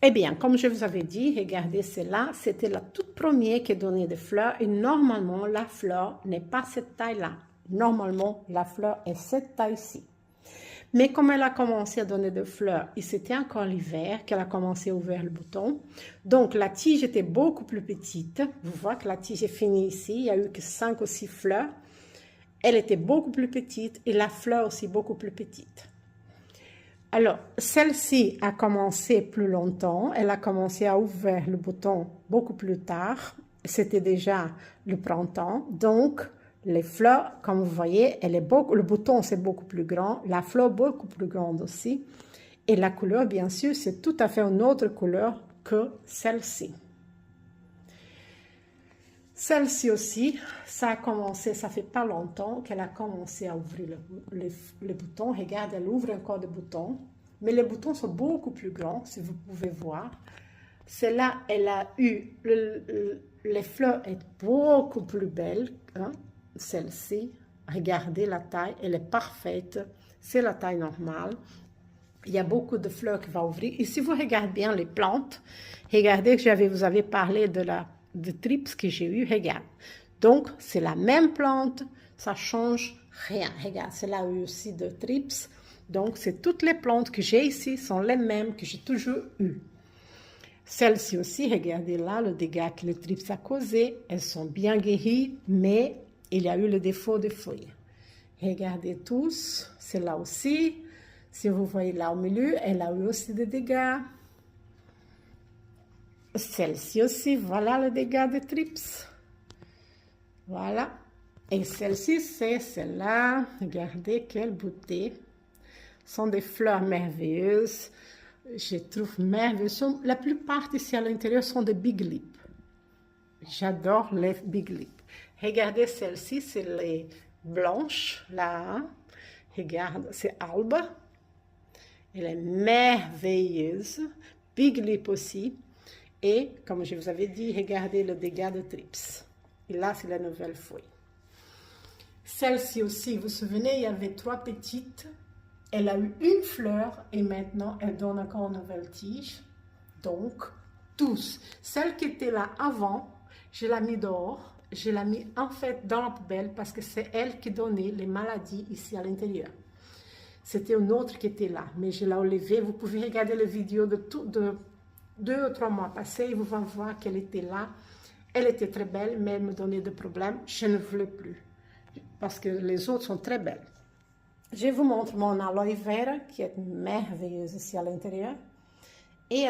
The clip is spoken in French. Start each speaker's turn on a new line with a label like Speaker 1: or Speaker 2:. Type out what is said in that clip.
Speaker 1: Eh bien, comme je vous avais dit, regardez celle-là, c'était la toute première qui donnait des fleurs et normalement, la fleur n'est pas cette taille-là. Normalement, la fleur est cette taille-ci. Mais comme elle a commencé à donner des fleurs et c'était encore l'hiver qu'elle a commencé à ouvrir le bouton, donc la tige était beaucoup plus petite. Vous voyez que la tige est finie ici, il n'y a eu que 5 ou 6 fleurs. Elle était beaucoup plus petite et la fleur aussi beaucoup plus petite. Alors, celle-ci a commencé plus longtemps, elle a commencé à ouvrir le bouton beaucoup plus tard, c'était déjà le printemps, donc les fleurs, comme vous voyez, le bouton c'est beaucoup plus grand, la fleur beaucoup plus grande aussi, et la couleur, bien sûr, c'est tout à fait une autre couleur que celle-ci. Celle-ci aussi, ça a commencé, ça fait pas longtemps qu'elle a commencé à ouvrir les boutons. Regarde, elle ouvre encore des boutons, mais les boutons sont beaucoup plus grands, si vous pouvez voir. Celle-là, elle a eu, les fleurs est beaucoup plus belle, hein, celle-ci. Regardez la taille, elle est parfaite, c'est la taille normale. Il y a beaucoup de fleurs qui vont ouvrir. Et si vous regardez bien les plantes, regardez que vous avais parlé de trips que j'ai eu, regarde. Donc, c'est la même plante, ça change rien. Regarde, celle-là a eu aussi de trips. Donc, c'est toutes les plantes que j'ai ici sont les mêmes que j'ai toujours eues. Celles-ci aussi, regardez là, le dégât que le trips a causé. Elles sont bien guéries, mais il y a eu le défaut de feuilles. Regardez tous, celle-là aussi. Si vous voyez là au milieu, elle a eu aussi des dégâts. Celle-ci aussi, voilà le dégât de trips. Voilà. Et celle-ci, c'est celle-là. Regardez quelle beauté. Ce sont des fleurs merveilleuses. Je trouve merveilleuses. La plupart ici à l'intérieur sont des big lip. J'adore les big lip. Regardez celle-ci, c'est les blanches, là. Regarde, c'est Alba. Elle est merveilleuse. Big lip aussi. Et, comme je vous avais dit, regardez le dégât de trips. Et là, c'est la nouvelle feuille. Celle-ci aussi, vous vous souvenez, il y avait 3 petites. Elle a eu une fleur et maintenant, elle donne encore une nouvelle tige. Donc, tous. Celle qui était là avant, je l'ai mis dehors. Je l'ai mis en fait dans la poubelle parce que c'est elle qui donnait les maladies ici à l'intérieur. C'était une autre qui était là, mais je l'ai enlevée. Vous pouvez regarder les vidéos de 2 ou 3 mois passés, vous allez voir qu'elle était là. Elle était très belle, mais elle me donnait des problèmes. Je ne voulais plus, parce que les autres sont très belles. Je vous montre mon aloe vera, qui est merveilleuse ici à l'intérieur. Et